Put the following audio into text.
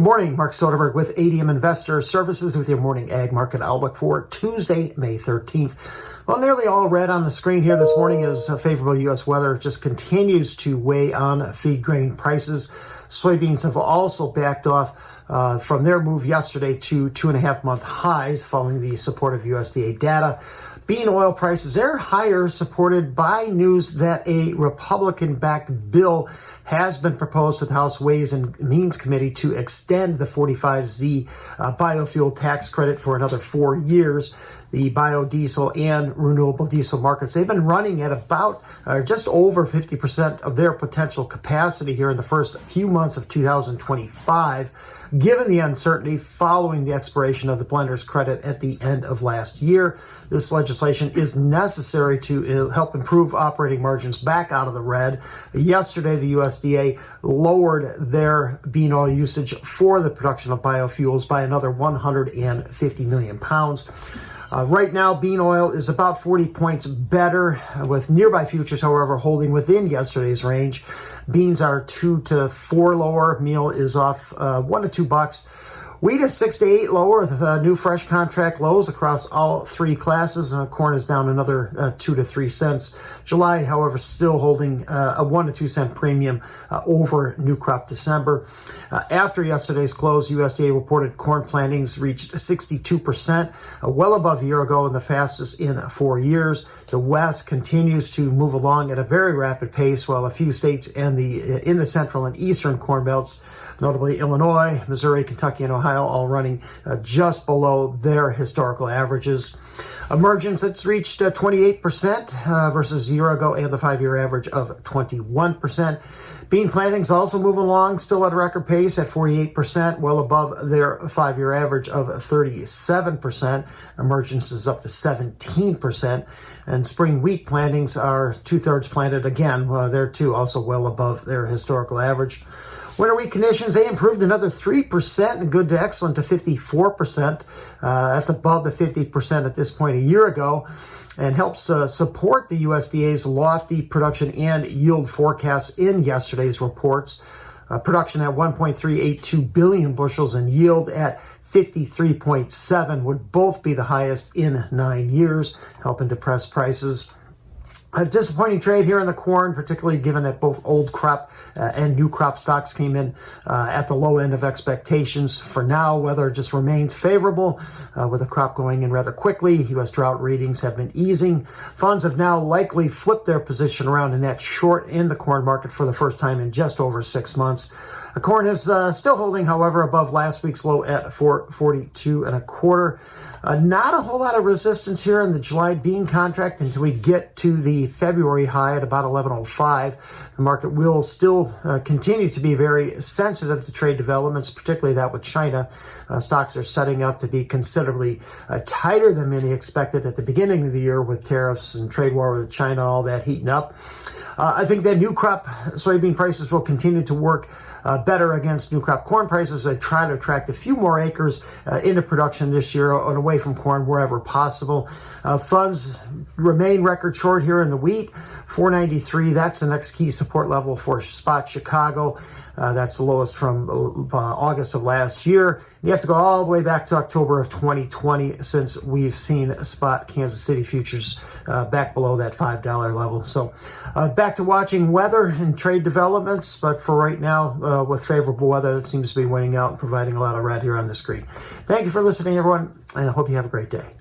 Good morning, Mark Soderberg with ADM Investor Services with your morning ag market outlook for Tuesday, May 13th. Well, nearly all red on the screen here this morning as favorable U.S. weather just continues to weigh on feed grain prices. Soybeans have also backed off from their move yesterday to 2.5-month highs following the support of USDA data. Bean oil prices, they're higher, supported by news that a Republican-backed bill has been proposed to the House Ways and Means Committee to extend the 45Z biofuel tax credit for another 4 years. The biodiesel and renewable diesel markets, they've been running at about just over 50% of their potential capacity here in the first few months of 2025, given the uncertainty following the expiration of the blender's credit at the end of last year. This legislation is necessary to help improve operating margins back out of the red. Yesterday, the USDA lowered their bean oil usage for the production of biofuels by another 150 million pounds. Right now, bean oil is about 40 points better, with nearby futures, however, holding within yesterday's range. Beans are 2 to 4 lower. Meal is off $1 to $2. Wheat is 6 to 8 lower with new fresh contract lows across all three classes. Corn is down another 2 to 3 cents. July, however, still holding a 1 to 2 cent premium over new crop December. After yesterday's close, USDA reported corn plantings reached 62%, well above a year ago and the fastest in 4 years. The West continues to move along at a very rapid pace, while a few states in the central and eastern corn belts, notably Illinois, Missouri, Kentucky, and Ohio, all running just below their historical averages. Emergence, it's reached 28% versus a year ago and the 5-year average of 21%. Bean plantings also moving along, still at a record pace at 48%, well above their 5-year average of 37%. Emergence is up to 17%. And spring wheat plantings are 2/3 planted again. They're too also well above their historical average. Winter wheat conditions, they improved another 3%, and good to excellent to 54%. That's above the 50% at this point a year ago, and helps support the USDA's lofty production and yield forecasts in yesterday's reports. Production at 1.382 billion bushels and yield at 53.7 would both be the highest in 9 years, helping depress prices. A disappointing trade here in the corn, particularly given that both old crop and new crop stocks came in at the low end of expectations. For now, weather just remains favorable, with the crop going in rather quickly. U.S. drought readings have been easing. Funds have now likely flipped their position around a net short in the corn market for the first time in just over 6 months. Corn is still holding, however, above last week's low at 442 1/4. Not a whole lot of resistance here in the July bean contract until we get to the February high at about 1105. The market will still continue to be very sensitive to trade developments, particularly that with China. Stocks are setting up to be considerably tighter than many expected at the beginning of the year, with tariffs and trade war with China, all that heating up. I think that new crop soybean prices will continue to work better against new crop corn prices. They try to attract a few more acres into production this year and away from corn wherever possible. Funds remain record short here in the wheat, 493. That's the next key support level for spot Chicago. That's the lowest from August of last year. You have to go all the way back to October of 2020 since we've seen spot Kansas City futures back below that $5 level. So back to watching weather and trade developments, but for right now, with favorable weather, it seems to be winning out and providing a lot of red here on the screen. Thank you for listening, everyone, and I hope you have a great day.